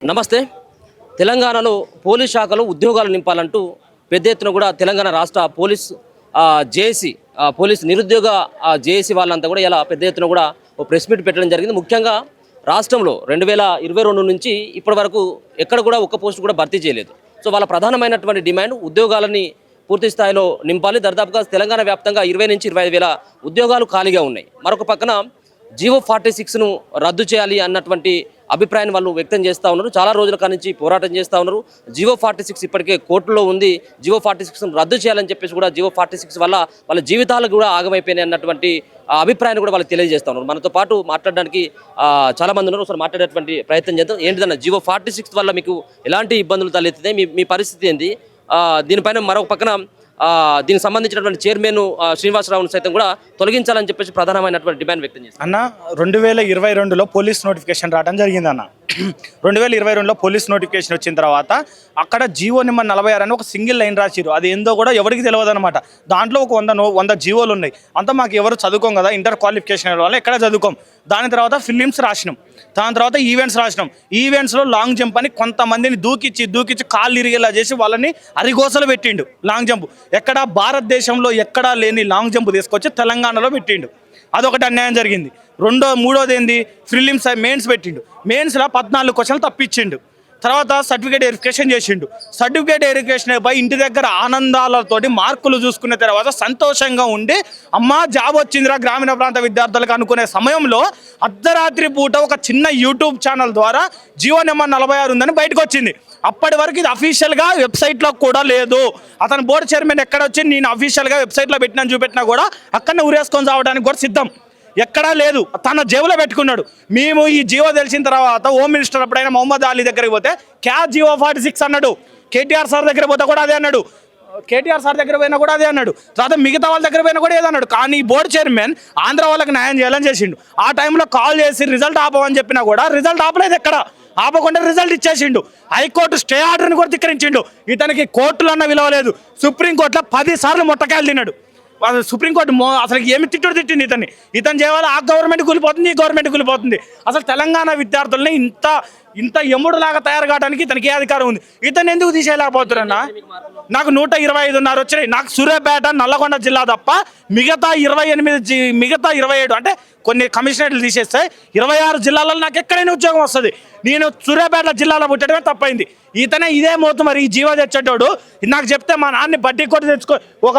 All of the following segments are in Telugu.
నమస్తే. తెలంగాణలో పోలీస్ శాఖలో ఉద్యోగాలు నింపాలంటూ పెద్ద ఎత్తున కూడా తెలంగాణ రాష్ట్ర పోలీస్ జేఏసీ పోలీస్ నిరుద్యోగ జేఏసీ వాళ్ళంతా కూడా ఇలా పెద్ద ఎత్తున కూడా ఓ ప్రెస్ మీట్ పెట్టడం జరిగింది. ముఖ్యంగా రాష్ట్రంలో 2022 నుంచి ఇప్పటి వరకు ఎక్కడ కూడా ఒక్క పోస్టు కూడా భర్తీ చేయలేదు. సో వాళ్ళ ప్రధానమైనటువంటి డిమాండ్ ఉద్యోగాలని పూర్తి స్థాయిలో నింపాలి. దాదాపుగా తెలంగాణ వ్యాప్తంగా 20 నుంచి 25 వేల ఉద్యోగాలు ఖాళీగా ఉన్నాయి. మరొక పక్కన జీవో 46ను రద్దు చేయాలి అన్నటువంటి అభిప్రాయాన్ని వాళ్ళు వ్యక్తం చేస్తూ ఉన్నారు. చాలా రోజుల కానించి పోరాటం చేస్తూ ఉన్నారు. జీవో 46 ఇప్పటికే కోర్టులో ఉంది. జీవో 46ను రద్దు చేయాలని చెప్పేసి కూడా జీవో 46 వల్ల వాళ్ళ జీవితాలు కూడా ఆగమైపోయినాయి అన్నటువంటి అభిప్రాయాన్ని కూడా వాళ్ళు తెలియజేస్తూ ఉన్నారు. మనతో పాటు మాట్లాడడానికి చాలా మంది ఉన్నారు. ఒకసారి మాట్లాడేటువంటి ప్రయత్నం చేద్దాం. ఏంటిదన్న జీవో 46 వల్ల మీకు ఎలాంటి ఇబ్బందులు తలెత్తినాయి, మీ పరిస్థితి ఏంది? దీనిపైన మరొక పక్కన దీనికి సంబంధించినటువంటి చైర్మన్ శ్రీనివాసరావును సైతం కూడా తొలగించాలని చెప్పేసి ప్రధానమైనటువంటి డిమాండ్ వ్యక్తం చేశారు. అన్న 2022లో పోలీస్ నోటిఫికేషన్ రావడం జరిగింది అన్న. 2022లో పోలీస్ నోటిఫికేషన్ వచ్చిన తర్వాత అక్కడ జీవో నెంబర్ 46 అని ఒక సింగిల్ లైన్ రాసిరు. అది ఏందో కూడా ఎవరికి తెలియదు అనమాట. దాంట్లో ఒక 100 జీవోలు ఉన్నాయి. అంతా మాకు ఎవరు చదువుకోం కదా, ఇంటర్ క్వాలిఫికేషన్ వాళ్ళు ఎక్కడ చదువుకోం. దాని తర్వాత ఫిలిమ్స్ రాసినాం, దాని తర్వాత ఈవెంట్స్ రాసినాం. ఈవెంట్స్లో లాంగ్ జంప్ అని కొంతమందిని దూకిచ్చి కాళ్ళు ఇరిగేలా చేసి వాళ్ళని అరిగోసలు పెట్టిండు. లాంగ్ జంప్ ఎక్కడ భారతదేశంలో ఎక్కడా లేని లాంగ్ జంప్ తీసుకొచ్చి తెలంగాణలో పెట్టిండు. అదొకటి అన్యాయం జరిగింది. మూడోది ఏంది, ఫిలిమ్స్ మెయిన్స్ పెట్టిండు. మెయిన్స్లో 14 క్వశ్చన్లు తప్పించిండు. తర్వాత సర్టిఫికేట్ వెరిఫికేషన్ చేసిండు. సర్టిఫికేట్ వెరిఫికేషన్ అయిపోయి ఇంటి దగ్గర ఆనందాలతోటి మార్కులు చూసుకున్న తర్వాత సంతోషంగా ఉండి అమ్మా జాబ్ వచ్చిందిరా గ్రామీణ ప్రాంత విద్యార్థులకు అనుకునే సమయంలో అర్ధరాత్రి పూట ఒక చిన్న యూట్యూబ్ ఛానల్ ద్వారా జీవో నెంబర్ 46 ఉందని బయటకు వచ్చింది. అప్పటి వరకు ఇది అఫీషియల్గా వెబ్సైట్లో కూడా లేదు. అతను బోర్డు చైర్మన్ ఎక్కడ వచ్చి నేను అఫీషియల్గా వెబ్సైట్లో పెట్టినా చూపెట్టినా కూడా అక్కడనే ఉరేసుకొని రావడానికి కూడా సిద్ధం. ఎక్కడా లేదు, తన జేబులో పెట్టుకున్నాడు. మేము ఈ జీవో తెలిసిన తర్వాత హోమ్ మినిస్టర్ అప్పుడైనా మొహమ్మద్ అలీ దగ్గరికి పోతే క్యా జీవో 46 అన్నాడు. కేటీఆర్ సార్ దగ్గర పోతే కూడా అదే అన్నాడు. కేటీఆర్ సార్ దగ్గర పోయినా కూడా అదే అన్నాడు. తర్వాత మిగతా వాళ్ళ దగ్గర పోయినా కూడా ఏదన్నాడు. కానీ బోర్డు చైర్మన్ ఆంధ్ర వాళ్ళకి న్యాయం చేయాలని చేసిండు. ఆ టైంలో కాల్ చేసి రిజల్ట్ ఆపమని చెప్పినా కూడా రిజల్ట్ ఆపలేదు. ఎక్కడ ఆపకుండా రిజల్ట్ ఇచ్చేసిండు. హైకోర్టు స్టే ఆర్డర్ని కూడా ధిక్కరించిండు. ఇతనికి కోర్టులో అన్న విలువ లేదు. సుప్రీంకోర్టులో 10 సార్లు మొట్టకాయలు తిన్నాడు. సుప్రీంకోర్టు అసలు ఏమి తిట్టింది ఇతను చేయాలి. ఆ గవర్నమెంట్ కూలిపోతుంది, ఈ గవర్నమెంట్ కూలిపోతుంది. అసలు తెలంగాణ విద్యార్థుల్ని ఇంత ఎముడులాగా తయారు కావడానికి ఇతనికి ఏ అధికారం ఉంది? ఇతను ఎందుకు తీసేయలేకపోతున్నారన్నా? నాకు 125 వచ్చినాయి. నాకు సూర్యాపేట నల్లగొండ జిల్లా తప్ప మిగతా 27 అంటే కొన్ని కమిషనరేట్లు తీసేస్తే 26 జిల్లాలలో నాకు ఎక్కడైనా ఉద్యోగం వస్తుంది. నేను సూర్యాపేట జిల్లాలో పుట్టడమే తప్పైంది. ఇతనే ఇదే మోతు మరి ఈ జీవో తెచ్చేటోడు. నాకు చెప్తే మా నాన్ని బడ్డీ కొట్టి తెచ్చుకో ఒక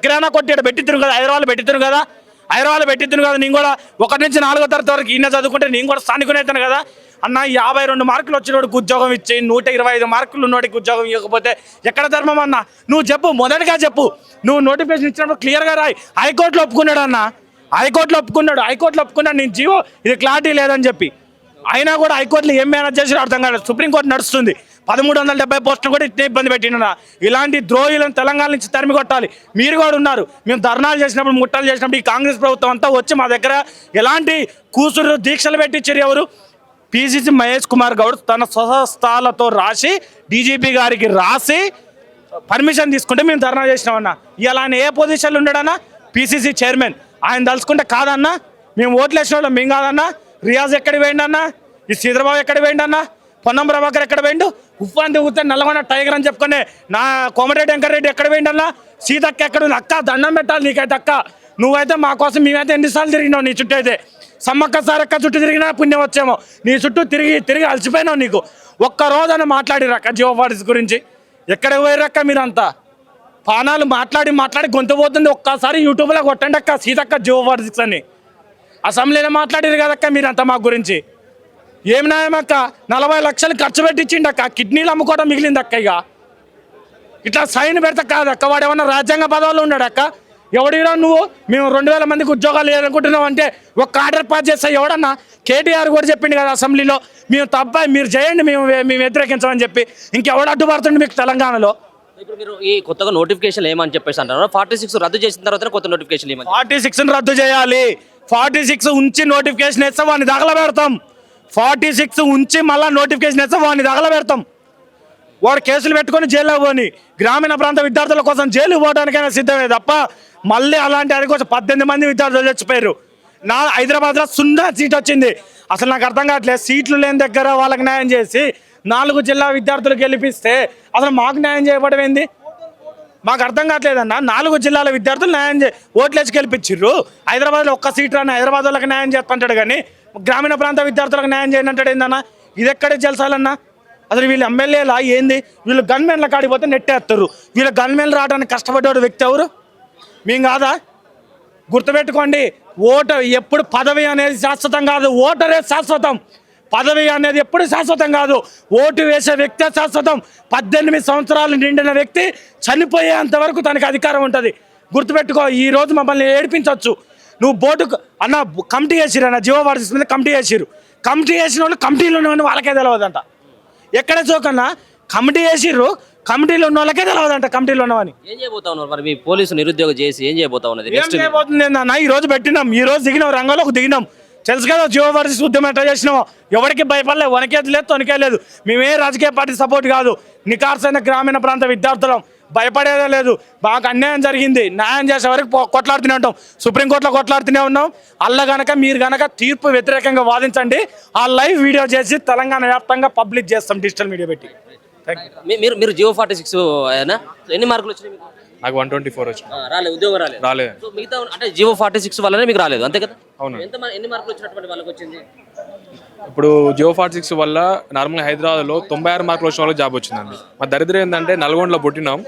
కిరాణా కొట్టి పెట్టి తిరుగు కదా, హైదరాబాద్ పెట్టిద్దును కదా. నేను కూడా 1 నుంచి 4వ తరగతి వరకు ఈయన చదువుకుంటే నేను కూడా స్థానికునైతాను కదా అన్న. 52 మార్కులు వచ్చినోడికి ఉద్యోగం ఇచ్చి 125 మార్కులు ఉన్నోడికి ఉద్యోగం ఇవ్వకపోతే ఎక్కడ ధర్మం అన్న? నువ్వు చెప్పు, మొదటిగా చెప్పు. నువ్వు నోటిఫికేషన్ ఇచ్చినప్పుడు క్లియర్గా రాయి. హైకోర్టులో ఒప్పుకున్నాడు అన్న, హైకోర్టులో ఒప్పుకున్నాడు నేను జీవో ఇది క్లారిటీ లేదని చెప్పి. అయినా కూడా హైకోర్టులో ఏం మేనేజ్ చేసి అర్థం కాలేదు. సుప్రీంకోర్టు నడుస్తుంది. 1370 పోస్టులు కూడా ఇట్నే ఇబ్బంది పెట్టిన ఇలాంటి ద్రోహులను తెలంగాణ నుంచి తరిమి కొట్టాలి. మీరు కూడా ఉన్నారు. మేము ధర్నాలు చేసినప్పుడు, ముట్టలు చేసినప్పుడు ఈ కాంగ్రెస్ ప్రభుత్వం అంతా వచ్చి మా దగ్గర ఎలాంటి కూసురు దీక్షలు పెట్టించారు. ఎవరు? పిసిసి మహేష్ కుమార్ గౌడ్ తన స్వహస్తాలతో రాసి డీజీపీ గారికి రాసి పర్మిషన్ తీసుకుంటే మేము ధర్నా చేసినామన్నా. ఇలా ఆయన ఏ పొజిషన్లో ఉన్నాడన్నా? PCC chairman. ఆయన తలుచుకుంటే కాదన్నా. మేము ఓట్లు వేసిన వాళ్ళం మేము కాదన్నా. రియాజ్ ఎక్కడికి పోయిండన్నా? ఈ శ్రీధరబాబు ఎక్కడికి పోయిండన్నా? పొన్నం ప్రభాకర్ ఎక్కడ పోయిండు? ఉప్పాన్ దిగుతే నల్లగొండ టైగర్ అని చెప్పుకునే నా కోమటిరెడ్డి వెంకటరెడ్డి ఎక్కడ పోయిండన్నా? సీతక్క ఎక్కడ ఉంది? అక్క దండం పెట్టాలి నీకైతే. అక్క నువ్వైతే మా కోసం మేమైతే ఎన్నిసార్లు తిరిగినావు నీ చుట్టూ. అయితే సమ్మక్క సారక్క చుట్టూ తిరిగినా పుణ్యం వచ్చేమో. నీ చుట్టూ తిరిగి అలసిపోయినావు. నీకు ఒక్కరోజని మాట్లాడిరక్క జీవో 46 గురించి. ఎక్కడికి పోయిరక్క మీరంతా? పానాలు మాట్లాడి గొంతు పోతుంది. ఒక్కసారి యూట్యూబ్లో కొట్టండి అక్క సీతక్క జీవో 46 అని. అసెంబ్లీలో మాట్లాడారు కదక్క మీరంతా మా గురించి. ఏం న్యాయమక్క? 40 లక్షలు ఖర్చు పెట్టించిండక్క. కిడ్నీలు అమ్ముకోవడం మిగిలిందక్క. ఇక ఇట్లా సైన్ పెడతా కాదక్క. వాడు ఏమన్నా రాజ్యాంగ పదవుల్లో ఉన్నాడక్క? ఎవడిరా నువ్వు? మేము 2000 మందికి ఉద్యోగాలు వేయాలనుకుంటున్నాం అంటే ఒక ఆర్డర్ పాస్ చేస్తా ఎవడన్నా? కేటీఆర్ కూడా చెప్పింది కదా అసెంబ్లీలో, మేము తప్ప మీరు చేయండి, మేము వ్యతిరేకించమని చెప్పి. ఇంకెవడు అడ్డుపడుతుంది మీకు తెలంగాణలో? ఇప్పుడు మీరు ఈ కొత్తగా నోటిఫికేషన్ ఏమని చెప్పేసి అంటారు? 46 రద్దు చేసిన తర్వాత కొత్త నోటిఫికేషన్ ఏమని? 46 రద్దు చేయాలి. 46 ఉంచి నోటిఫికేషన్ వేస్తే వాడిని తగలబెడతాం. 46 ఉంచి మళ్ళీ నోటిఫికేషన్ వేస్తే వాడిని తగలబెడతాం. వాడు కేసులు పెట్టుకొని జైల్లో పోని గ్రామీణ ప్రాంత విద్యార్థుల కోసం జైలు పోవడానికైనా సిద్ధమే తప్ప మళ్ళీ అలాంటి అది కోసం 18 మంది విద్యార్థులు చచ్చిపోయారు. హైదరాబాద్లో 0 సీట్ వచ్చింది. అసలు నాకు అర్థం కావట్లేదు. సీట్లు లేని దగ్గర వాళ్ళకి న్యాయం చేసి 4 జిల్లా విద్యార్థులు గెలిపిస్తే అసలు మాకు న్యాయం చేయబడడం ఏంది? మాకు అర్థం కావట్లేదన్న. 4 జిల్లాల విద్యార్థులు ఓట్లేసి గెలిపించిర్రు. హైదరాబాద్లో ఒక్క సీట్ రాని హైదరాబాద్ వాళ్ళకి న్యాయం చేస్తుంటాడు, కానీ గ్రామీణ ప్రాంత విద్యార్థులకు న్యాయం చేయని అంటాడు ఏందన్న? ఇది ఎక్కడే జలసాలన్నా? అసలు వీళ్ళు ఎమ్మెల్యేలా ఏంది? వీళ్ళు గన్మెన్ల కాడిపోతే నెట్టేస్తారు. వీళ్ళు గన్మెన్లు రావడానికి కష్టపడ్డాడు వ్యక్తి ఎవరు? మేము కాదా? గుర్తుపెట్టుకోండి, ఓటు ఎప్పుడు పదవి అనేది శాశ్వతం కాదు, ఓటరే శాశ్వతం. పదవి అనేది ఎప్పుడు శాశ్వతం కాదు, ఓటు వేసే వ్యక్తే శాశ్వతం. 18 సంవత్సరాలు నిండిన వ్యక్తి చనిపోయేంత వరకు తనకి అధికారం ఉంటుంది. గుర్తుపెట్టుకో. ఈరోజు మమ్మల్ని ఏడిపించవచ్చు. నువ్వు బోర్డుకు అన్న కమిటీ వేసిరు అన్న, జియో వార్డ్స్ మీద కమిటీ వేసిరు. కమిటీ వేసిన వాళ్ళు కమిటీలో ఉన్నవని వాళ్ళకే తెలియదంట. ఎక్కడ చోకన్నా కమిటీ వేసిర్రు, కమిటీలో ఉన్న వాళ్ళకే తెలియదంట కమిటీలో ఉన్నవని. ఏం చేయబోతా ఉన్నారు మరి మీ పోలీసు నిరుద్యోగ చేసి ఏం చేయబోతా ఉన్నది? ఏం చేయబోతుంది ఏందన్న? ఈ రోజు పెట్టినాం, ఈ రోజు దిగినాం, రంగంలోకి దిగినాం. తెలుసు కదా జియో వర్సెస్ ఉద్యమం ఎట్లా చేసినామో. ఎవరికి భయపడలేదు, వనకేది లేదు, తొనికే లేదు. మేమే రాజకీయ పార్టీ సపోర్ట్ కాదు, నికార్సైన గ్రామీణ ప్రాంత విద్యార్థులం. భయపడేదే లేదు. మాకు అన్యాయం జరిగింది, న్యాయం చేసే వరకు కొట్లాడుతూనే ఉంటాం. సుప్రీంకోర్టులో కొట్లాడుతూనే ఉన్నాం. అల్ల గనక మీరు గనక తీర్పు వ్యతిరేకంగా వాదించండి, ఆ లైవ్ వీడియో చేసి తెలంగాణ వ్యాప్తంగా పబ్లిక్ చేస్తాం డిజిటల్ మీడియా పెట్టి. మీరు మీరు జియో 46 అయినా ఎన్ని మార్కులు వచ్చినాయి మీకు? నాకు 124 వచ్చింది. రాలేదు, ఉద్యోగం రాలేదు. సో మిగతా అంటే జియో 46 వల్లనే మీకు రాలేదు, అంతే కదా? అవును. ఎన్ని మార్కులు వచ్చినటువంటి వాళ్ళకి వచ్చింది? ఇప్పుడు జియో 46 వల్ల నార్మల్గా హైదరాబాద్లో 96 మార్కులు వచ్చిన వాళ్ళకి జాబ్ వచ్చిందండి. మా దరిద్రం ఏంటంటే నల్గొండలో పుట్టినాం.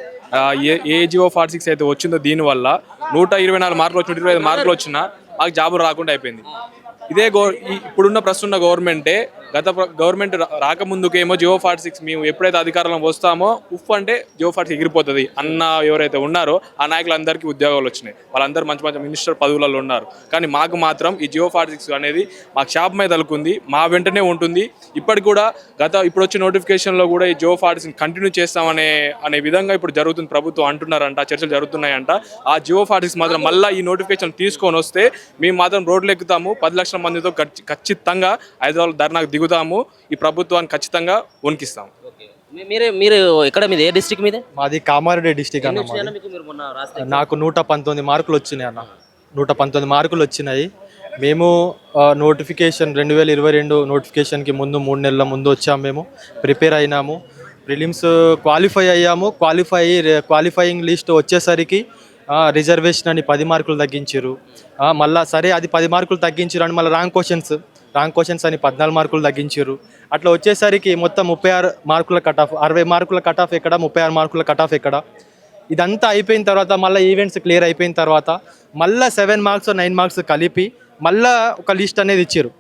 ఏ జియో 46 అయితే వచ్చిందో దీనివల్ల 124 మార్కులు వచ్చి 125 మార్కులు వచ్చినా మాకు జాబు రాకుండా అయిపోయింది. ఇదే ఇప్పుడున్న ప్రస్తున్న గవర్నమెంటే గవర్నమెంట్ రాకముందుకేమో జియో 46 మేము ఎప్పుడైతే అధికారంలో వస్తామో అంటే జియో 46 ఎగిరిపోతుంది అన్న ఎవరైతే ఉన్నారో ఆ నాయకులందరికీ ఉద్యోగాలు వచ్చినాయి. వాళ్ళందరూ మంచి మంచి మినిస్టర్ పదవులలో ఉన్నారు. కానీ మాకు మాత్రం ఈ జియో 46 అనేది మాకు షాప్ మీద తలుకుంది, మా వెంటనే ఉంటుంది. ఇప్పటికి కూడా ఇప్పుడు వచ్చే నోటిఫికేషన్లో కూడా ఈ జియో 46 కంటిన్యూ చేస్తామనే విధంగా ఇప్పుడు జరుగుతుంది. ప్రభుత్వం అంటున్నారంట, చర్చలు జరుగుతున్నాయంట. ఆ జియో 46 మాత్రం మళ్ళీ ఈ నోటిఫికేషన్ తీసుకొని వస్తే మేము మాత్రం రోడ్లు ఎక్కుతాము, 10 లక్షల మందితో ఖచ్చితంగా హైదరాబాద్ ధర్నాకు దిగుతాము. ఈ ప్రభుత్వాన్ని ఖచ్చితంగా వణికిస్తాము. మీరు ఎక్కడ మీది? ఏ డిస్ట్రిక్ట్ మీదే? మాది కామారెడ్డి డిస్టిక్ అన్న. నాకు 119 మార్కులు వచ్చినాయి అన్న. 119 మార్కులు వచ్చినాయి. మేము నోటిఫికేషన్ 2022 నోటిఫికేషన్కి ముందు 3 నెలల ముందు వచ్చాము. మేము ప్రిపేర్ అయినాము, ప్రిలిమ్స్ క్వాలిఫై అయ్యాము. క్వాలిఫైయింగ్ లిస్ట్ వచ్చేసరికి రిజర్వేషన్ అని 10 మార్కులు తగ్గించారు. మళ్ళీ సరే అది 10 మార్కులు తగ్గించారు అని మళ్ళీ రాంగ్ క్వశ్చన్స్ అని 14 మార్కులు తగ్గించారు. అట్లా వచ్చేసరికి మొత్తం 36 మార్కుల కట్ ఆఫ్, 60 మార్కుల కట్ ఆఫ్ ఎక్కడ, 36 మార్కుల కట్ ఆఫ్ ఎక్కడ. ఇదంతా అయిపోయిన తర్వాత మళ్ళీ ఈవెంట్స్ క్లియర్ అయిపోయిన తర్వాత మళ్ళీ 7 మార్క్స్ 9 మార్క్స్ కలిపి మళ్ళీ ఒక లిస్ట్ అనేది ఇచ్చారు.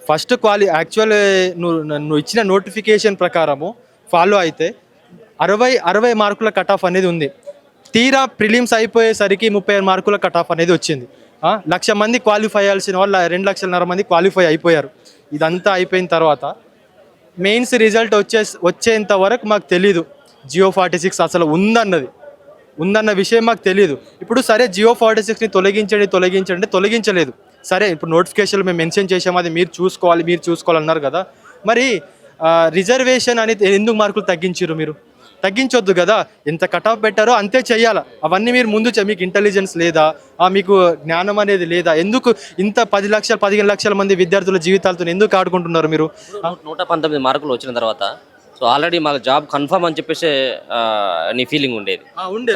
ఫస్ట్ యాక్చువల్ నువ్వు ఇచ్చిన నోటిఫికేషన్ ప్రకారము ఫాలో అయితే 60 మార్కుల కట్ ఆఫ్ అనేది ఉంది. తీరా ప్రిలిమ్స్ అయిపోయేసరికి 36 మార్కుల కట్ ఆఫ్ అనేది వచ్చింది. 1,00,000 మంది క్వాలిఫై అయ్యాల్సిన వాళ్ళు 2,50,000 మంది క్వాలిఫై అయిపోయారు. ఇదంతా అయిపోయిన తర్వాత మెయిన్స్ రిజల్ట్ వచ్చేంత వరకు మాకు తెలీదు జియో 46 అసలు ఉందన్న విషయం మాకు తెలియదు. ఇప్పుడు సరే జియో 46ని తొలగించలేదు. సరే ఇప్పుడు నోటిఫికేషన్లో మేము మెన్షన్ చేసాము, అది మీరు చూసుకోవాలన్నారు కదా. మరి రిజర్వేషన్ అనేది ఎందుకు మార్కులు తగ్గించారు? మీరు తగ్గించొద్దు కదా. ఎంత కట్ ఆఫ్ పెట్టారో అంతే చెయ్యాలా. అవన్నీ మీరు ముందు మీకు ఇంటెలిజెన్స్ లేదా, మీకు జ్ఞానం అనేది లేదా? ఎందుకు ఇంత 10 లక్షలు 15 లక్షల మంది విద్యార్థుల జీవితాలతో ఎందుకు ఆడుకుంటున్నారు మీరు? 119 మార్కులు వచ్చిన తర్వాత సో ఆల్రెడీ మాకు జాబ్ కన్ఫర్మ్ అని చెప్పేసి నీ ఫీలింగ్ ఉండేది.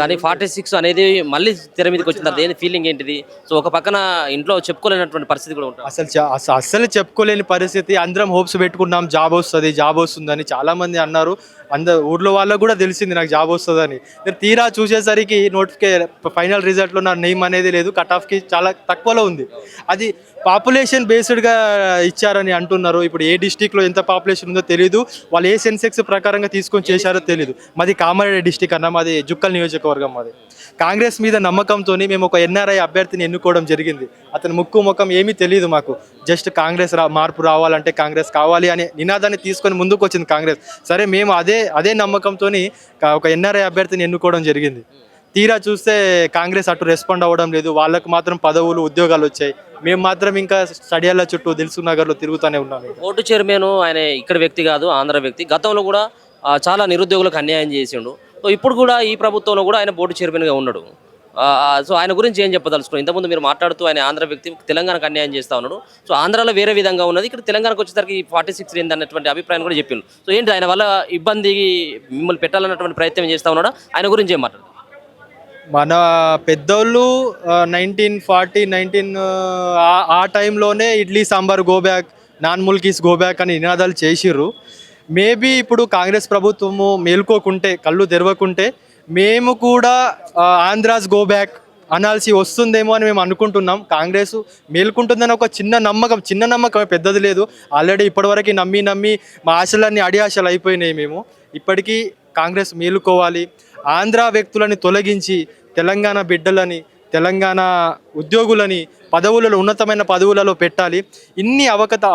కానీ 46 అనేది మళ్ళీ తెర మీదకి వచ్చిన తర్వాత దేని ఫీలింగ్ ఏంటిది? సో ఒక పక్కన ఇంట్లో చెప్పుకోలేనటువంటి పరిస్థితి కూడా ఉంటుంది. అసలు చెప్పుకోలేని పరిస్థితి. అందరం హోప్స్ పెట్టుకున్నాం జాబ్ వస్తుందని చాలామంది అన్నారు. ఊర్లో వాళ్ళకు కూడా తెలిసింది నాకు జాబ్ వస్తుందని. తీరా చూసేసరికి ఫైనల్ రిజల్ట్లో నా నేమ్ అనేది లేదు, కట్ ఆఫ్కి చాలా తక్కువలో ఉంది. అది పాపులేషన్ బేస్డ్గా ఇచ్చారని అంటున్నారు. ఇప్పుడు ఏ డిస్టిక్లో ఎంత పాపులేషన్ ఉందో తెలియదు, వాళ్ళు ఏ సెన్సెక్స్ ప్రకారంగా తీసుకొని చేశారో తెలియదు. మాది కామారెడ్డి డిస్టిక్ అన్న, మాది జుక్కల్ నియోజకవర్గం. మాది కాంగ్రెస్ మీద నమ్మకంతో మేము ఒక ఎన్ఆర్ఐ అభ్యర్థిని ఎన్నుకోవడం జరిగింది. అతని ముఖం ఏమీ తెలియదు మాకు. జస్ట్ కాంగ్రెస్ మార్పు రావాలంటే కాంగ్రెస్ కావాలి అనే నినాదాన్ని తీసుకొని ముందుకు వచ్చింది కాంగ్రెస్. సరే మేము అదే నమ్మకంతో ఒక ఎన్ఆర్ఐ అభ్యర్థిని ఎన్నుకోవడం జరిగింది. తీరా చూస్తే కాంగ్రెస్ అటు రెస్పాండ్ అవ్వడం లేదు. వాళ్ళకు మాత్రం పదవులు ఉద్యోగాలు వచ్చాయి, మేము మాత్రం ఇంకా స్టడియాల చుట్టూ దిల్సుఖ్ నగర్లో తిరుగుతూనే ఉన్నాము. బోర్డు చైర్మన్ ఆయన ఇక్కడ వ్యక్తి కాదు, ఆంధ్ర వ్యక్తి. గతంలో కూడా చాలా నిరుద్యోగులకు అన్యాయం చేసిండు. సో ఇప్పుడు కూడా ఈ ప్రభుత్వంలో కూడా ఆయన బోర్డు చైర్మన్గా ఉన్నాడు. సో ఆయన గురించి ఏం చెప్పదలుచుకున్నారు? ఇంతకుముందు మీరు మాట్లాడుతూ ఆయన ఆంధ్ర వ్యక్తి తెలంగాణకు అన్యాయం చేస్తా ఉన్నాడు. సో ఆంధ్రాలో వేరే విధంగా ఉన్నది, ఇక్కడ తెలంగాణకు వచ్చేసరికి 46 ఏంది అన్నటువంటి అభిప్రాయం కూడా చెప్పిండు. సో ఏంటి ఆయన వల్ల ఇబ్బంది మిమ్మల్ని పెట్టాలన్నటువంటి ప్రయత్నం చేస్తా ఉన్నాడా? ఆయన గురించి ఏం మాట్లాడు? మన పెద్దోళ్ళు 1940 ఆ టైంలోనే idli sambar go back, non Mulkis go back అని నినాదాలు చేసిర్రు. మేబీ ఇప్పుడు కాంగ్రెస్ ప్రభుత్వము మేల్కోకుంటే, కళ్ళు తెరవకుంటే మేము కూడా ఆంధ్రాస్ గో బ్యాక్ అనాల్సి వస్తుందేమో అని మేము అనుకుంటున్నాం. కాంగ్రెస్ మేల్కుంటుందని ఒక చిన్న నమ్మకం పెద్దది లేదు. ఆల్రెడీ ఇప్పటివరకు నమ్మి మా ఆశలన్నీ అడి ఆశలు అయిపోయినాయి. మేము ఇప్పటికీ కాంగ్రెస్ మేలుకోవాలి, ఆంధ్ర వ్యక్తులని తొలగించి తెలంగాణ బిడ్డలని, తెలంగాణ ఉద్యోగులని ఉన్నతమైన పదవులలో పెట్టాలి. ఇన్ని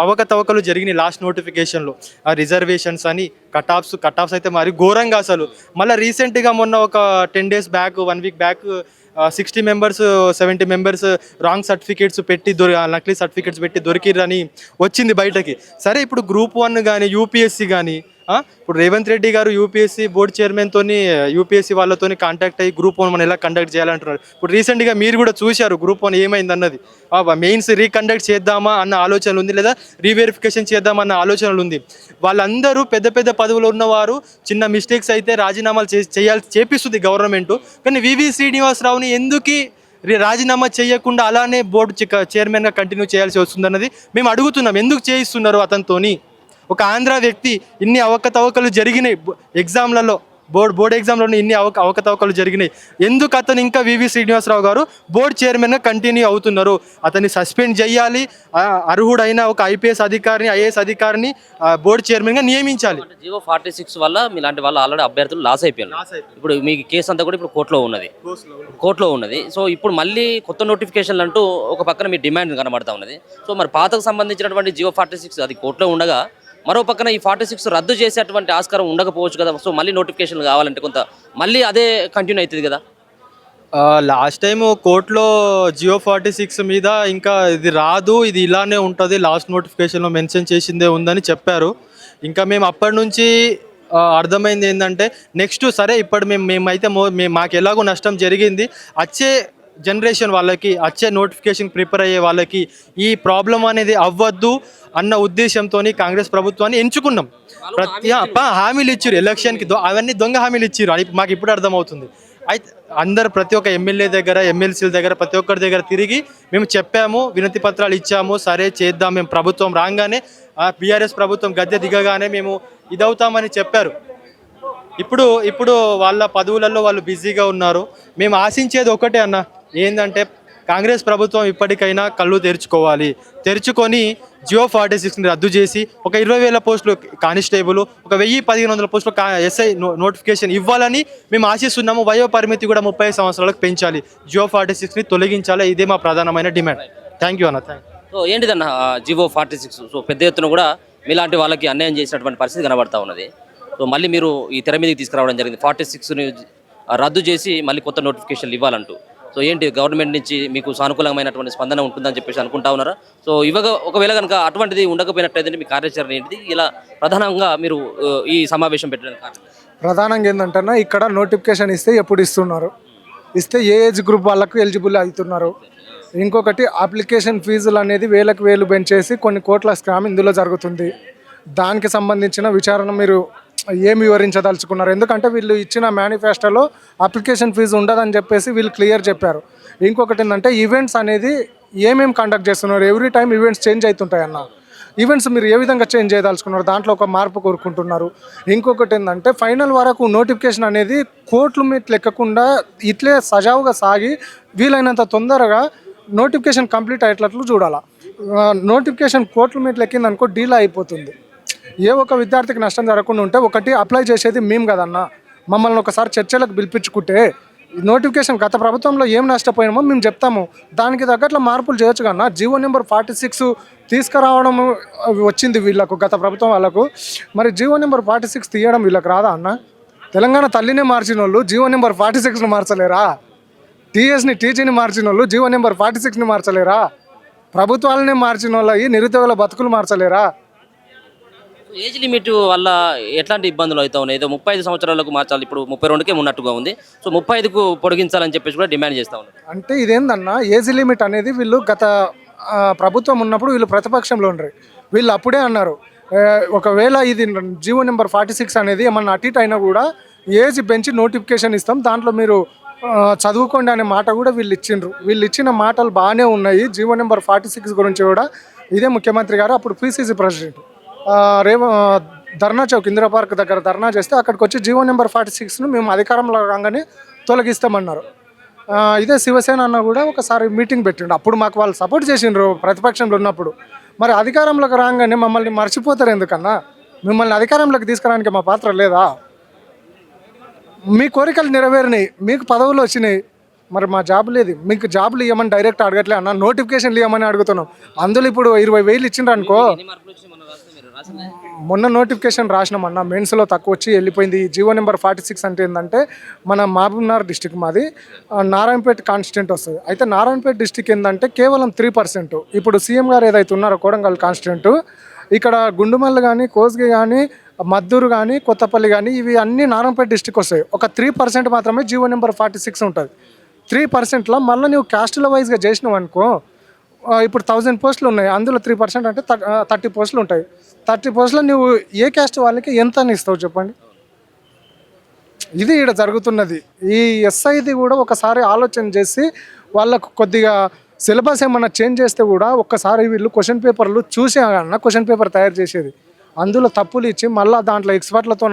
అవకతవకలు జరిగినాయి లాస్ట్ నోటిఫికేషన్లో. ఆ రిజర్వేషన్స్ అని కట్ ఆఫ్స్ అయితే మరి ఘోరంగా అసలు. మళ్ళీ రీసెంట్గా మొన్న ఒక 10 days back, 1 week back 60 members 70 members wrong certificates పెట్టి నకిలీ సర్టిఫికేట్స్ పెట్టి దొరికిరని వచ్చింది బయటకి. సరే, ఇప్పుడు గ్రూప్ 1 కానీ యూపీఎస్సీ కానీ ఇప్పుడు రేవంత్ రెడ్డి గారు యూపీఎస్సీ బోర్డు చైర్మన్తో యూపీఎస్సీ వాళ్ళతో కాంటాక్ట్ అయ్యి గ్రూప్ 1 మనం ఎలా కండక్ట్ చేయాలంటున్నారు. ఇప్పుడు రీసెంట్గా మీరు కూడా చూశారు గ్రూప్ 1 ఏమైంది అన్నది. మెయిన్స్ రీకండక్ట్ చేద్దామా అన్న ఆలోచనలు ఉంది, లేదా రీవెరిఫికేషన్ చేద్దామా అన్న ఆలోచనలు ఉంది. వాళ్ళందరూ పెద్ద పదవులు ఉన్నవారు. చిన్న మిస్టేక్స్ అయితే రాజీనామాలు చేపిస్తుంది గవర్నమెంట్. కానీ వివి శ్రీనివాసరావుని ఎందుకు రాజీనామా చేయకుండా అలానే బోర్డు చైర్మన్గా కంటిన్యూ చేయాల్సి వస్తుందన్నది మేము అడుగుతున్నాం. ఎందుకు చేయిస్తున్నారు అతనితోని? ఒక ఆంధ్ర వ్యక్తి ఇన్ని అవకతవకలు జరిగినాయి ఎగ్జామ్లలో, బోర్డు ఎగ్జామ్లోనే ఇన్ని అవకతవకలు జరిగినాయి. ఎందుకు అతను ఇంకా వివి శ్రీనివాసరావు గారు బోర్డు చైర్మన్గా కంటిన్యూ అవుతున్నారు? అతన్ని సస్పెండ్ చేయాలి. అర్హుడైన ఒక ఐపీఎస్ అధికారిని, ఐఏఎస్ అధికారిని బోర్డు చైర్మన్గా నియమించాలి. జీవో 46 వల్ల మీలాంటి వాళ్ళు ఆల్రెడీ అభ్యర్థులు లాస్ అయిపోయారు. ఇప్పుడు మీ కేసు అంతా కూడా ఇప్పుడు కోర్టులో ఉన్నది. సో ఇప్పుడు మళ్ళీ కొత్త నోటిఫికేషన్లు అంటూ ఒక పక్కన మీ డిమాండ్ కనబడతా ఉన్నది. సో మరి పాతకు సంబంధించినటువంటి జీవో 46 అది కోర్టులో ఉండగా మరో పక్కన ఈ 46 రద్దు చేసేటువంటి ఆస్కారం ఉండకపోవచ్చు కదా. సో మళ్ళీ నోటిఫికేషన్లు కావాలంటే కొంత మళ్ళీ అదే కంటిన్యూ అవుతుంది కదా. లాస్ట్ టైం కోర్టులో జియో 46 మీద ఇంకా ఇది రాదు, ఇది ఇలానే ఉంటుంది, లాస్ట్ నోటిఫికేషన్లో మెన్షన్ చేసిందే ఉందని చెప్పారు. ఇంకా మేము అప్పటి నుంచి అర్థమైంది ఏంటంటే నెక్స్ట్ సరే ఇప్పుడు మేమైతే మాకు ఎలాగో నష్టం జరిగింది, వచ్చే జనరేషన్ వాళ్ళకి, వచ్చే నోటిఫికేషన్ ప్రిపేర్ అయ్యే వాళ్ళకి ఈ ప్రాబ్లం అనేది అవ్వద్దు అన్న ఉద్దేశంతో కాంగ్రెస్ ప్రభుత్వాన్ని ఎంచుకున్నాం. హామీలు ఇచ్చారు ఎలక్షన్కి, అవన్నీ దొంగ హామీలు ఇచ్చారు అని మాకు ఇప్పుడు అర్థమవుతుంది. అయితే ప్రతి ఒక్క ఎమ్మెల్యే దగ్గర, ఎమ్మెల్సీల దగ్గర, ప్రతి ఒక్కరి దగ్గర తిరిగి మేము చెప్పాము, వినతి పత్రాలు ఇచ్చాము. సరే చేద్దాం, మేము ప్రభుత్వం రాగానే, బీఆర్ఎస్ ప్రభుత్వం గద్దె దిగగానే మేము ఇదవుతామని చెప్పారు. ఇప్పుడు వాళ్ళ పదవులలో వాళ్ళు బిజీగా ఉన్నారు. మేము ఆశించేది ఒకటే అన్న, ఏంటంటే కాంగ్రెస్ ప్రభుత్వం ఇప్పటికైనా కళ్ళు తెరుచుకొని జియో 46ని రద్దు చేసి ఒక 20,000 పోస్టులు కానిస్టేబుల్, ఒక 1,000-1,500 పోస్టులు ఎస్ఐ నోటిఫికేషన్ ఇవ్వాలని మేము ఆశిస్తున్నాము. వయో పరిమితి కూడా 30 సంవత్సరాలకు పెంచాలి, జియో 46ని తొలగించాలి. ఇదే మా ప్రధానమైన డిమాండ్. థ్యాంక్ యూ అన్న. సో ఏంటిదన్న జియో 46? సో పెద్ద ఎత్తున కూడా మీలాంటి వాళ్ళకి అన్యాయం చేసినటువంటి పరిస్థితి కనబడతా ఉన్నది. సో మళ్ళీ మీరు ఈ తెర మీదకి తీసుకురావడం జరిగింది, 46ని రద్దు చేసి మళ్ళీ కొత్త నోటిఫికేషన్లు ఇవ్వాలంటూ. సో ఏంటి గవర్నమెంట్ నుంచి మీకు సానుకూలమైనటువంటి స్పందన ఉంటుందని చెప్పేసి అనుకుంటా ఉన్నారా? సో ఒకవేళ కనుక అటువంటిది ఉండకపోయినట్లయితే మీ కార్యాచరణ ఏంటిది? ఇలా ప్రధానంగా మీరు ఈ సమావేశం పెట్టడానికి ప్రధానంగా ఏంటంటే ఇక్కడ నోటిఫికేషన్ ఇస్తే ఎప్పుడు ఇస్తే ఏ ఏజ్ గ్రూప్ వాళ్ళకు ఎలిజిబుల్ అవుతున్నారు. ఇంకొకటి అప్లికేషన్ ఫీజులు అనేది వేలు పెంచేసి కొన్ని కోట్ల స్కామ్ ఇందులో జరుగుతుంది. దానికి సంబంధించిన విచారణ మీరు ఏమి వివరించదలుచుకున్నారు? ఎందుకంటే వీళ్ళు ఇచ్చిన మేనిఫెస్టోలో అప్లికేషన్ ఫీజు ఉండదని చెప్పేసి వీళ్ళు క్లియర్ చెప్పారు. ఇంకొకటి ఏంటంటే ఈవెంట్స్ అనేది ఏమేమి కండక్ట్ చేస్తున్నారు, ఎవ్రీ టైం ఈవెంట్స్ చేంజ్ అవుతుంటాయన్న. ఈవెంట్స్ మీరు ఏ విధంగా చేంజ్ చేయదలుచుకున్నారు? దాంట్లో ఒక మార్పు కోరుకుంటున్నారు. ఇంకొకటి ఏంటంటే ఫైనల్ వరకు నోటిఫికేషన్ అనేది కోర్టుల మీద ఎక్కకుండా ఇట్లే సజావుగా సాగి వీలైనంత తొందరగా నోటిఫికేషన్ కంప్లీట్ అయ్యేటట్లు చూడాలి. నోటిఫికేషన్ కోర్టుల మీద ఎక్కిందనుకో డీలా అయిపోతుంది. ఏ ఒక్క విద్యార్థికి నష్టం జరగకుండా ఉంటే, ఒకటి అప్లై చేసేది మేము కదన్నా, మమ్మల్ని ఒకసారి చర్చలకు పిలిపించుకుంటే నోటిఫికేషన్ గత ప్రభుత్వంలో ఏం నష్టపోయినామో మేము చెప్తాము, దానికి తగ్గట్ల మార్పులు చేయొచ్చు కన్నా. జీవో నెంబర్ 46 తీసుకురావడం వచ్చింది వీళ్ళకు, గత ప్రభుత్వం వాళ్ళకు. మరి జీవో నెంబర్ 46 తీయడం వీళ్ళకి రాదా అన్న? తెలంగాణ తల్లినే మార్చిన వాళ్ళు జీవో నెంబర్ 46ను మార్చలేరా? టీజీని మార్చిన వాళ్ళు జీవో నెంబర్ 46ని మార్చలేరా? ప్రభుత్వాలనే మార్చిన వాళ్ళవి నిరుద్యోగుల బతుకులు మార్చలేరా? ఏజ్ లిమిట్ వల్ల ఎట్లాంటి ఇబ్బందులు అవుతా ఉన్నాయి? ఏదో 35 సంవత్సరాలకు మార్చాలి, ఇప్పుడు 32కే ఉన్నట్టుగా ఉంది. సో 35కు పొడిగించాలని చెప్పేసి కూడా డిమాండ్ చేస్తా ఉన్నారు. అంటే ఇదేందన్నా ఏజ్ లిమిట్ అనేది వీళ్ళు గత ప్రభుత్వం ఉన్నప్పుడు వీళ్ళు ప్రతిపక్షంలో ఉండరు. వీళ్ళు అప్పుడే అన్నారు ఒకవేళ ఇది జీవో నెంబర్ 46 అనేది ఏమన్నా అటు ఇటు అయినా కూడా ఏజ్ పెంచి నోటిఫికేషన్ ఇస్తాం, దాంట్లో మీరు చదువుకోండి అనే మాట కూడా వీళ్ళు ఇచ్చిండ్రు. వీళ్ళు ఇచ్చిన మాటలు బాగానే ఉన్నాయి. జీవో నెంబర్ 46 గురించి కూడా ఇదే ముఖ్యమంత్రి గారు అప్పుడు పిసిసి ప్రెసిడెంట్ ధర్నా చౌక్ ఇందిరా పార్క్ దగ్గర ధర్నా చేస్తే అక్కడికి వచ్చి జీవో నెంబర్ 46ను మేము అధికారంలో రాగానే తొలగిస్తామన్నారు. ఇదే శివసేన అన్న కూడా ఒకసారి మీటింగ్ పెట్టిండు. అప్పుడు మాకు వాళ్ళు సపోర్ట్ చేసిండ్రు ప్రతిపక్షంలో ఉన్నప్పుడు. మరి అధికారంలోకి రాగానే మమ్మల్ని మర్చిపోతారు ఎందుకన్నా? మిమ్మల్ని అధికారంలోకి తీసుకురావడానికి మా పాత్ర లేదా? మీ కోరికలు నెరవేరినాయి, మీకు పదవులు వచ్చినాయి, మరి మా జాబ్ లేదు. మీకు జాబులు ఇవ్వమని డైరెక్ట్ అడగట్లే అన్న, నోటిఫికేషన్లు ఇవ్వమని అడుగుతున్నాం. అందులో ఇప్పుడు 20,000 ఇచ్చిండ్రు అనుకో. మొన్న నోటిఫికేషన్ రాసినామన్నా, మెయిన్స్లో తక్కువ వచ్చి వెళ్ళిపోయింది. జీవో నెంబర్ 46 అంటే ఏంటంటే మన మహబూబ్నగర్ డిస్టిక్ మాది నారాయణపేట కాన్స్టిట్యూంట్ వస్తుంది. అయితే నారాయణపేట డిస్టిక్ ఏంటంటే కేవలం 3%. ఇప్పుడు సీఎం గారు ఏదైతే ఉన్నారో కొడంగల్ కాన్స్టిట్యూంట్, ఇక్కడ గుండుమల్లి కానీ, కోస్గి కానీ, మద్దూరు కానీ, కొత్తపల్లి కానీ ఇవి అన్నీ నారాయణపేట డిస్టిక్ వస్తాయి. ఒక 3% మాత్రమే జీవో నెంబర్ 46 ఉంటుంది. 3%లో మళ్ళీ నువ్వు క్యాస్టుల వైజ్గా చేసినావు అనుకో, ఇప్పుడు 1000 పోస్టులు ఉన్నాయి, అందులో 3% అంటే 30 పోస్టులు ఉంటాయి. 30 పోస్టులో నువ్వు ఏ క్యాస్ట్ వాళ్ళకి ఎంత అని ఇస్తావు చెప్పండి? ఇది ఇక్కడ జరుగుతున్నది. ఈ ఎస్ఐది కూడా ఒకసారి ఆలోచన చేసి వాళ్ళకు కొద్దిగా సిలబస్ ఏమన్నా చేంజ్ చేస్తే కూడా ఒక్కసారి వీళ్ళు క్వశ్చన్ పేపర్లు చూసే అన్న క్వశ్చన్ పేపర్ తయారు చేసేది, అందులో తప్పులు ఇచ్చి మళ్ళీ దాంట్లో ఎక్స్పర్ట్లతో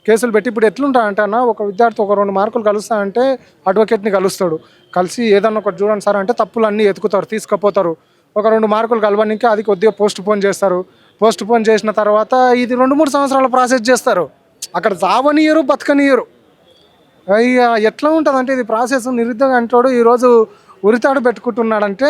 కేసులు పెట్టి. ఇప్పుడు ఎట్లుంటాయంటే అన్న, ఒక విద్యార్థి ఒక 2 మార్కులు కలుస్తా అంటే అడ్వకేట్ని కలుస్తాడు, కలిసి ఏదన్నా ఒకటి చూడండి సార్ అంటే తప్పులు అన్నీ ఎత్తుకుతారు, తీసుకుపోతారు. ఒక 2 మార్కులు కలవడానికి అది కొద్దిగా పోస్ట్ పోన్ చేస్తారు. పోస్ట్ పోన్ చేసిన తర్వాత ఇది 2-3 సంవత్సరాల ప్రాసెస్ చేస్తారు. అక్కడ చావనియరు, బతకనియరు. ఇక ఎట్లా ఉంటుంది అంటే ఇది ప్రాసెస్. నిరుద్యోగ అంటాడు ఈరోజు ఉరితాడు పెట్టుకుంటున్నాడంటే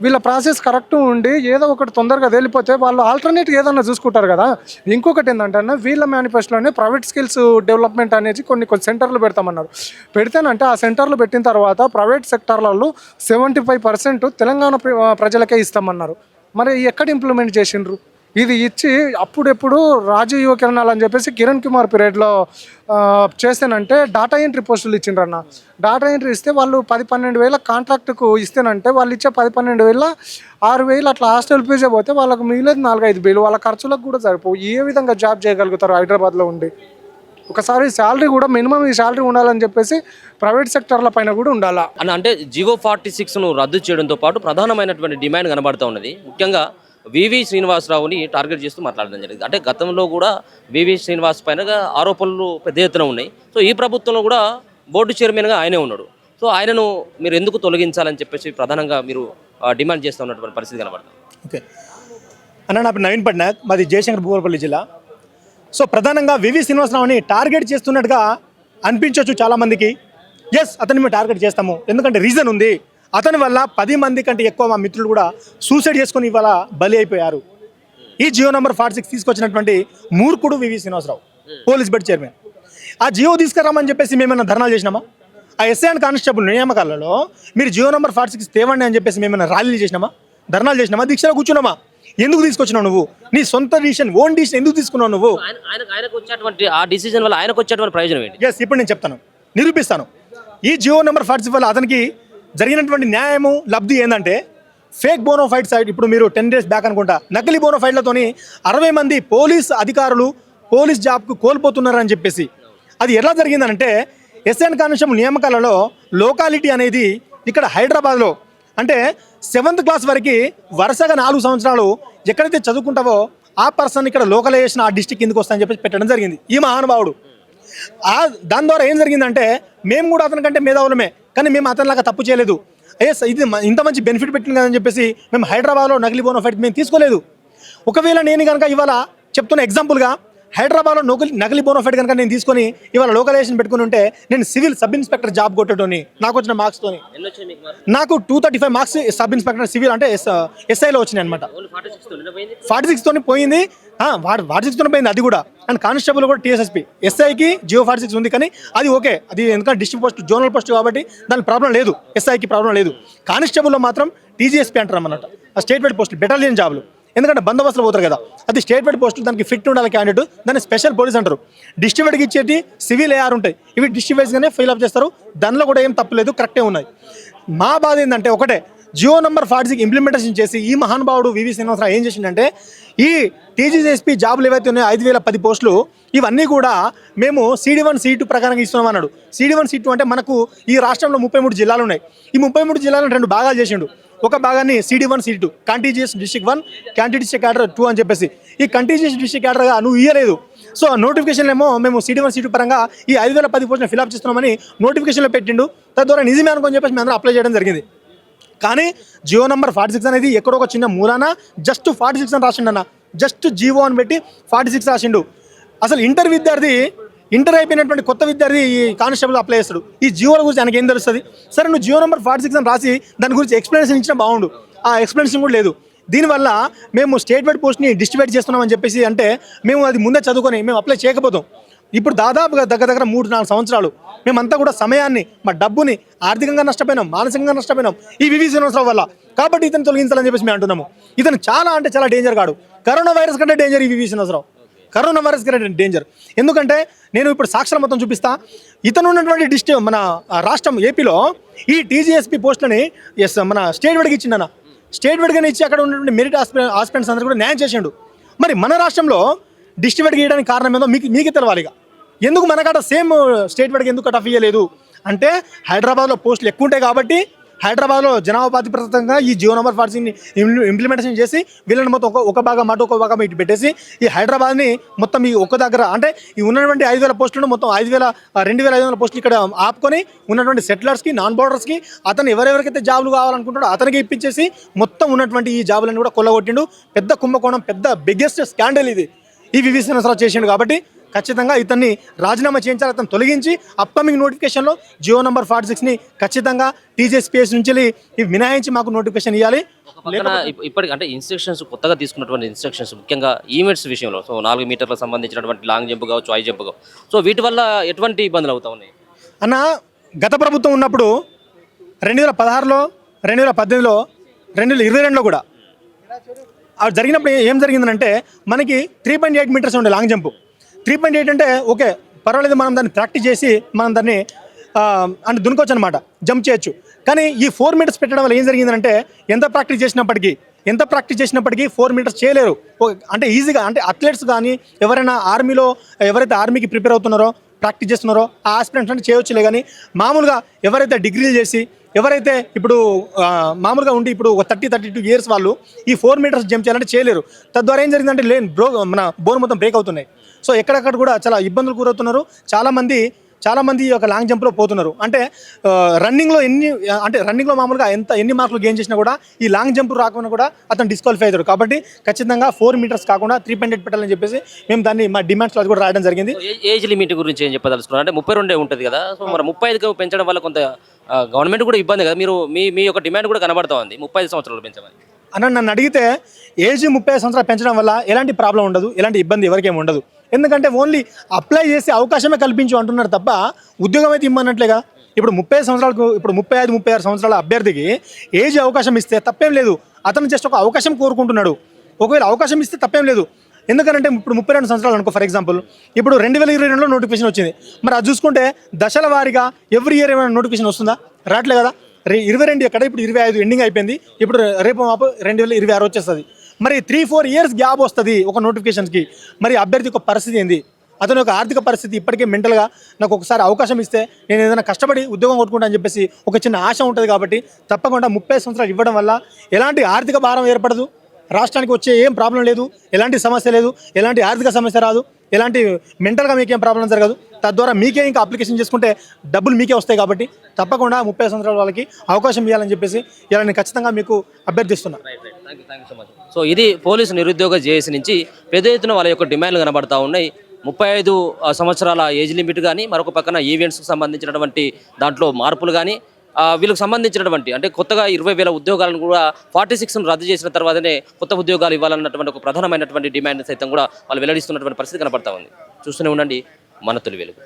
వీళ్ళ ప్రాసెస్ కరెక్ట్ ఉండి ఏదో ఒకటి తొందరగా తేలిపోతే వాళ్ళు ఆల్టర్నేటివ్ ఏదన్నా చూసుకుంటారు కదా. ఇంకొకటి ఏంటంటే అన్న, వీళ్ళ మేనిఫెస్టోలోనే ప్రైవేట్ స్కిల్స్ డెవలప్మెంట్ అనేది కొన్ని సెంటర్లు పెడతామన్నారు. పెడితేనంటే ఆ సెంటర్లు పెట్టిన తర్వాత ప్రైవేట్ సెక్టార్లలో 75% తెలంగాణ ప్రజలకే ఇస్తామన్నారు. మరి ఎక్కడ ఇంప్లిమెంట్ చేసిండ్రు? ఇది ఇచ్చి అప్పుడెప్పుడు రాజీవ్ యువ కిరణాలు అని చెప్పేసి కిరణ్ కుమార్ పీరియడ్లో చేస్తేనంటే డాటా ఎంట్రీ పోస్టులు ఇచ్చిండ్రన్న. డాటా ఎంట్రీ ఇస్తే వాళ్ళు 10-12 వేల కాంట్రాక్ట్కు ఇస్తేనంటే వాళ్ళు ఇచ్చే 10-12 వేల 6,000 అట్లా హాస్టల్ ఫీజే పోతే వాళ్ళకు మిగిలేదు 4-5 వేలు. వాళ్ళ ఖర్చులకు కూడా సరిపోవు. ఏ విధంగా జాబ్ చేయగలుగుతారు హైదరాబాద్లో ఉండి? ఒకసారి శాలరీ కూడా మినిమం ఈ శాలరీ ఉండాలని చెప్పేసి ప్రైవేట్ సెక్టార్ల పైన కూడా ఉండాలా అన్న. అంటే జీవో 46ను రద్దు చేయడంతో పాటు ప్రధానమైనటువంటి డిమాండ్ కనబడుతూ ఉన్నది. ముఖ్యంగా వివి శ్రీనివాసరావుని టార్గెట్ చేస్తూ మాట్లాడడం జరిగింది. అంటే గతంలో కూడా వివి శ్రీనివాస్ పైన ఆరోపణలు పెద్ద ఎత్తున ఉన్నాయి. సో ఈ ప్రభుత్వంలో కూడా బోర్డు చైర్మన్గా ఆయనే ఉన్నాడు. సో ఆయనను మీరు ఎందుకు తొలగించాలని చెప్పేసి ప్రధానంగా మీరు డిమాండ్ చేస్తూ ఉన్నటువంటి పరిస్థితి కనబడుతుంది. ఓకే అన్న, నా పేరు నవీన్ పట్నాయక్, మాది జయశంకర్ భూపాలపల్లి జిల్లా. సో ప్రధానంగా వివి శ్రీనివాసరావుని టార్గెట్ చేస్తున్నట్టుగా అనిపించవచ్చు చాలామందికి. ఎస్, అతన్ని మేము టార్గెట్ చేస్తాము, ఎందుకంటే రీజన్ ఉంది. అతని వల్ల 10 మంది కంటే ఎక్కువ మా మిత్రులు కూడా సూసైడ్ చేసుకుని ఇవాళ బలి అయిపోయారు. ఈ జియో నెంబర్ 46 తీసుకొచ్చినటువంటి మూర్ఖుడు వివి శ్రీనివాసరావు, పోలీస్ బెడ్ చైర్మన్. ఆ జియో తీసుకురామని చెప్పేసి మేమైనా ధర్నాలు చేసినామా? ఆ ఎస్ఐ అండ్ కానిస్టేబుల్ నియామకాలలో మీరు జియో నెంబర్ 46 తేవండి అని చెప్పేసి మేమైనా ర్యాలీలు చేసినామా? ధర్నాలు చేసినామా? దీక్షలో కూర్చున్నామా? ఎందుకు తీసుకొచ్చినావు నువ్వు? నీ సొంత డిసిషన్, ఓన్ డిసిషన్ ఎందుకు తీసుకున్నావు నువ్వు? ఆయనకు వచ్చేటువంటి ఆ డిసిజన్ వల్ల ఆయనకు వచ్చేటువంటి ప్రయోజనం ఏంటి? ఎస్, ఇప్పుడు నేను చెప్తాను, నిరూపిస్తాను. ఈ జియో నెంబర్ 46 వల్ల అతనికి జరిగినటువంటి న్యాయము లబ్ధి ఏంటంటే ఫేక్ బోనోఫైడ్ సైడ్. ఇప్పుడు మీరు 10 days బ్యాక్ అనుకుంటా నకిలీ బోనోఫైడ్లతోని 60 మంది పోలీస్ అధికారులు పోలీస్ జాబ్కు కోల్పోతున్నారని చెప్పేసి. అది ఎలా జరిగిందనంటే ఎస్ఎన్ కానిస్టేబుల్ నియామకాలలో లోకాలిటీ అనేది ఇక్కడ హైదరాబాద్లో అంటే 7th క్లాస్ వరకు వరుసగా 4 సంవత్సరాలు ఎక్కడైతే చదువుకుంటావో ఆ పర్సన్ ఇక్కడ లోకలైజేషన్ ఆ డిస్టిక్ కిందకు వస్తాయని చెప్పి పెట్టడం జరిగింది ఈ మహానుభావుడు. దాని ద్వారా ఏం జరిగిందంటే మేము కూడా అతనికంటే మేధావులమే, కానీ మేము అతనిలాగా తప్పు చేయలేదు. ఇది ఇంత మంచి బెనిఫిట్ పెట్టింది కదని చెప్పేసి మేము హైదరాబాద్లో నకిలీ బోనోఫైడ్ మేము తీసుకోలేదు. ఒకవేళ నేను కనుక ఇవాళ చెప్తున్న ఎగ్జాంపుల్గా హైదరాబాద్లో నకిలీ బోనోఫైడ్ కనుక నేను తీసుకొని ఇవాళ లోకలైజేషన్ పెట్టుకుని ఉంటే నేను సివిల్ సబ్ ఇన్స్పెక్టర్ జాబ్ కొట్టేటోని నాకు వచ్చిన మార్క్స్తోని. నాకు 235 మార్క్స్ సబ్ ఇన్స్పెక్టర్ సివిల్ అంటే ఎస్ఐలో వచ్చినాయి అనమాట. 46తోని పోయింది, 46తోనే పోయింది అది కూడా. అండ్ కానిస్టేబుల్ కూడా టీఎస్ఎస్పీ. ఎస్ఐకి జియో 46 ఉంది, కానీ అది ఓకే, అది ఎందుకంటే డిస్ట్రిక్ట్ పోస్ట్ జోనల్ పోస్ట్ కాబట్టి దానికి ప్రాబ్లం లేదు, ఎస్ఐకి ప్రాబ్లం లేదు. కానిస్టేబుల్లో మాత్రం టీజీఎస్పీ అంటారు అన్నమాట, ఆ స్టేట్ వైడ్ పోస్టులు బెటాలియన్ జాబ్లు. ఎందుకంటే బందోబస్తులు పోతారు కదా, అది స్టేట్ వైడ్ పోస్టులు, దానికి ఫిట్ ఉండాలి క్యాండిడేట్, దాన్ని స్పెషల్ పోలీస్ అంటారు. డిస్ట్రిక్ట్కి ఇచ్చేటి సివిల్ ఏఆర్ ఉంటాయి, ఇవి డిస్ట్రిక్ట్ వైజ్గానే ఫిల్అప్ చేస్తారు, దానిలో కూడా ఏం తప్పులేదు, కరెక్టే ఉన్నాయి. మా బాధ ఏంటంటే ఒకటే, జియో నెంబర్ 46 ఇంప్లిమెంటేషన్ చేసి ఈ మహానుభావుడు వివి శ్రీనివాసరావు ఏం చేసిండంటే, ఈ టీజీఎస్పీ జాబులు ఏవైతే ఉన్నాయో 5010 పోస్టులు, ఇవన్నీ కూడా మేము CD1 CD2 ప్రకారంగా ఇస్తున్నాం అన్నాడు. CD1 CD2 అంటే మనకు ఈ రాష్ట్రంలో 33 జిల్లాలు ఉన్నాయి. ఈ 33 జిల్లాలను 2 భాగాలు చేసిండు. ఒక భాగాన్ని CD1 CD2 కంటిజియస్ డిస్ట్రిక్ట్ 1, కంటిజియస్ క్యాడర్ 2 అని చెప్పేసి, ఈ కంటిజియస్ డిస్ట్రిక్ట్ క్యాడర్గా నువ్వు ఇయ్యలేదు. సో నోటిఫికేషన్ ఏమో మేము CD1 CD2 పరంగా ఈ 5010 పోస్టులు ఫిల్అప్ చేస్తున్నామని నోటిఫికేషన్లో పెట్టిండు. తద్వారా నిజమే అనుకోని చెప్పేసి మేము అందరూ అప్లై చేయడం జరిగింది. కానీ జియో నెంబర్ 46 అనేది ఎక్కడో ఒక చిన్న మూలాన జస్ట్ 46 అని రాసిండు అన్న, జస్ట్ జీవో అని పెట్టి 46 రాసిండు. అసలు ఇంటర్ అయిపోయినటువంటి కొత్త విద్యార్థి ఈ కానిస్టేబుల్ అప్లై చేస్తాడు, ఈ జియోల గురించి ఆయనకి ఏం తెలుస్తుంది? సరే నువ్వు జియో నెంబర్ 46 అని రాసి దాని గురించి ఎక్స్ప్లెనేషన్ ఇచ్చినా బాగుండు, ఆ ఎక్స్ప్లెనేషన్ కూడా లేదు. దీనివల్ల మేము స్టేట్ వైడ్ పోస్ట్ని డిస్ట్రిబ్యూట్ చేస్తున్నామని చెప్పేసి అంటే మేము అది ముందే చదువుకొని మేము అప్లై చేయకపోతాం. ఇప్పుడు దాదాపుగా దగ్గర 3-4 సంవత్సరాలు మేమంతా కూడా సమయాన్ని, మా డబ్బుని ఆర్థికంగా నష్టపోయినాం, మానసికంగా నష్టపోయినాం ఈ వివి శ్రీనివాసరావు వల్ల. కాబట్టి ఇతను తొలగించాలని చెప్పేసి మేము అంటున్నాము. ఇతను చాలా అంటే చాలా డేంజర్ కాడు, కరోనా వైరస్ కంటే డేంజర్ ఈ వివి శ్రీనివాసరావు, కరోనా వైరస్ కంటే డేంజర్. ఎందుకంటే నేను ఇప్పుడు సాక్షర మొత్తం చూపిస్తా. ఇతను ఉన్నటువంటి మన రాష్ట్రం ఏపీలో ఈ టీజీఎస్పీ పోస్టులని మన స్టేట్ వైడ్గా ఇచ్చిండన్న, స్టేట్ వైడ్గానే ఇచ్చి అక్కడ ఉన్నటువంటి మెరిట్ ఆస్పిరెంట్స్ అందరూ కూడా న్యాయం చేసిండు. మరి మన రాష్ట్రంలో డిస్ట్రిబ్యూట్ చేయడానికి కారణం ఏదో మీకే తెలవాలిగా. ఎందుకు మనకాట సేమ్ స్టేట్ వైడ్గా ఎందుకు కట్ ఆఫ్ ఇయ్యలేదు అంటే, హైదరాబాద్లో పోస్టులు ఎక్కువ ఉంటాయి కాబట్టి హైదరాబాద్లో జనాభా ప్రాతిపదికగా ఈ జియో నెంబర్ 46ని ఇంప్లిమెంటేషన్ చేసి వీళ్ళని మొత్తం ఒక భాగం అటు ఒక భాగం ఇటు పెట్టేసి ఈ హైదరాబాద్ని మొత్తం ఈ ఒక్క దగ్గర అంటే ఈ ఉన్నటువంటి 5000 పోస్టులను మొత్తం 2500 పోస్టులు ఇక్కడ ఆపుకొని ఉన్నటువంటి సెటిలర్స్కి, నాన్ బోర్డర్స్కి, అతను ఎవరెవరికైతే జాబులు కావాలనుకుంటాడో అతనికి ఇప్పించేసి మొత్తం ఉన్నటువంటి ఈ జాబులను కూడా కొల్లగొట్టిండు. పెద్ద కుంభకోణం, పెద్ద బిగ్గెస్ట్ స్కాండల్ ఇది ఈ వివి శ్రీనివాసరావు చేసిండు. కాబట్టి ఖచ్చితంగా ఇతన్ని రాజీనామా చేయించాలి, అతను తొలగించి అప్కమింగ్ నోటిఫికేషన్లో జియో నెంబర్ 46ని ఖచ్చితంగా టీజీఎస్పీఎస్ నుంచి ఇవి మినహాయించి మాకు నోటిఫికేషన్ ఇవ్వాలి. ఇప్పటికి అంటే ఇన్స్ట్రక్షన్స్ కొత్తగా తీసుకున్నటువంటి ఇన్స్ట్రక్షన్స్ ముఖ్యంగా ఈవెంట్స్ విషయంలో, సో 4 మీటర్లకు సంబంధించినటువంటి లాంగ్ జంప్ కావచ్చు, హై జంప్ కావచ్చు, సో వీటి వల్ల ఎటువంటి ఇబ్బందులు అవుతా ఉన్నాయి అన్న? గత ప్రభుత్వం ఉన్నప్పుడు 2016లో, 2018లో, 2022లో కూడా అది జరిగినప్పుడు ఏం జరిగిందంటే మనకి 3.8 మీటర్స్ ఉండే లాంగ్ జంప్. 3.8 అంటే ఓకే పర్వాలేదు, మనం దాన్ని ప్రాక్టీస్ చేసి మనం దాన్ని అంటే దునుకోవచ్చు అనమాట, జంప్ చేయొచ్చు. కానీ ఈ 4 మీటర్స్ పెట్టడం వల్ల ఏం జరిగిందంటే ఎంత ప్రాక్టీస్ చేసినప్పటికీ 4 మీటర్స్ చేయలేరు. అంటే ఈజీగా అంటే అథ్లెట్స్ కానీ ఎవరైనా ఎవరైతే ఆర్మీకి ప్రిపేర్ అవుతున్నారో, ప్రాక్టీస్ చేస్తున్నారో ఆ ఆస్పిరెంట్స్ అంటే చేయొచ్చులే. కానీ మామూలుగా ఎవరైతే డిగ్రీలు చేసి ఎవరైతే ఇప్పుడు మామూలుగా ఉండి ఇప్పుడు ఒక 30-32 ఇయర్స్ వాళ్ళు ఈ 4 మీటర్స్ జంప్ చేయాలంటే చేయలేరు. తద్వారా ఏం జరిగిందంటే మన బోన్ మొత్తం బ్రేక్ అవుతున్నాయి. సో ఎక్కడక్కడ కూడా చాలా ఇబ్బందులు గురవుతున్నారు. చాలామంది ఈ యొక్క లాంగ్ జంప్లో పోతున్నారు. అంటే రన్నింగ్లో మామూలుగా ఎన్ని మార్కులు గెయిన్ చేసినా కూడా ఈ లాంగ్ జంప్ రాకుండా కూడా అతను డిస్క్వాలిఫై అవుతాడు. కాబట్టి ఖచ్చితంగా 4 మీటర్స్ కాకుండా 3.8 పెట్టాలని చెప్పేసి మేము దాన్ని మా డిమాండ్స్లో అది కూడా రాయడం జరిగింది. ఏజ్ లిమిట్ గురించి ఏం చెప్పదలుచుకున్నారు అంటే 32 ఉంటుంది కదా, సో మరి 35కి పెంచడం వల్ల కొంత గవర్నమెంట్ కూడా ఇబ్బంది కదా. మీరు మీ యొక్క డిమాండ్ కూడా కనబడతా ఉంది 35 సంవత్సరాలు పెంచమని. నన్ను అడిగితే ఏజ్ 35 సంవత్సరాలు పెంచడం వల్ల ఎలాంటి ప్రాబ్లం ఉండదు, ఎలాంటి ఇబ్బంది ఎవరికేమి ఉండదు. ఎందుకంటే ఓన్లీ అప్లై చేసే అవకాశమే కల్పించు అంటున్నారు తప్ప ఉద్యోగం అయితే ఇమ్మన్నట్లేగా. ఇప్పుడు 30 సంవత్సరాలకు, ఇప్పుడు 35-36 సంవత్సరాల అభ్యర్థికి ఏజ్ అవకాశం ఇస్తే తప్పేం లేదు. అతను జస్ట్ ఒక అవకాశం కోరుకుంటున్నాడు. ఒకవేళ అవకాశం ఇస్తే తప్పేం లేదు. ఎందుకంటే ఇప్పుడు 32 సంవత్సరాలు అనుకో ఫర్ ఎగ్జాంపుల్, ఇప్పుడు 2022లో నోటిఫికేషన్ వచ్చింది. మరి అది చూసుకుంటే దశల వారీగా ఎవ్రీ ఇయర్ ఏమైనా నోటిఫికేషన్ వస్తుందా? రావట్లే కదా. 22 ఎక్కడ, ఇప్పుడు 25 ఎండింగ్ అయిపోయింది. ఇప్పుడు రేపు మాపు 2026 వచ్చేస్తుంది. మరి 3-4 ఇయర్స్ గ్యాప్ వస్తుంది ఒక నోటిఫికేషన్కి. మరి అభ్యర్థి యొక్క పరిస్థితి ఏంది? అతని యొక్క ఆర్థిక పరిస్థితి ఇప్పటికే మెంటల్గా నాకు ఒకసారి అవకాశం ఇస్తే నేను ఏదైనా కష్టపడి ఉద్యోగం కొట్టుకుంటా అని చెప్పేసి ఒక చిన్న ఆశ ఉంటుంది. కాబట్టి తప్పకుండా 30 సంవత్సరాలు ఇవ్వడం వల్ల ఎలాంటి ఆర్థిక భారం ఏర్పడదు, రాష్ట్రానికి వచ్చే ఏం ప్రాబ్లం లేదు, ఎలాంటి సమస్య లేదు, ఎలాంటి ఆర్థిక సమస్య రాదు, ఎలాంటి మెంటల్గా మీకేం ప్రాబ్లం జరగదు. తద్వారా మీకే ఇంకా అప్లికేషన్ చేసుకుంటే డబ్బులు మీకే వస్తాయి. కాబట్టి తప్పకుండా 30 సంవత్సరాల వాళ్ళకి అవకాశం ఇవ్వాలని చెప్పేసి ఇలా నేను ఖచ్చితంగా మీకు అభ్యర్థిస్తున్నాను. సో ఇది పోలీసు నిరుద్యోగ జేఏసీ నుంచి పెద్ద ఎత్తున వాళ్ళ యొక్క డిమాండ్లు కనబడతా ఉన్నాయి. 35 సంవత్సరాల ఏజ్ లిమిట్ కానీ, మరొక పక్కన ఈవెంట్స్కి సంబంధించినటువంటి దాంట్లో మార్పులు కానీ, వీళ్ళకి సంబంధించినటువంటి అంటే కొత్తగా 20,000 ఉద్యోగాలను కూడా 46ను రద్దు చేసిన తర్వాతనే కొత్త ఉద్యోగాలు ఇవ్వాలన్నటువంటి ఒక ప్రధానమైనటువంటి డిమాండ్ సైతం కూడా వాళ్ళు వెల్లడిస్తున్నటువంటి పరిస్థితి కనపడతా ఉంది. చూస్తూనే ఉండండి మన తొలి వెలుగు.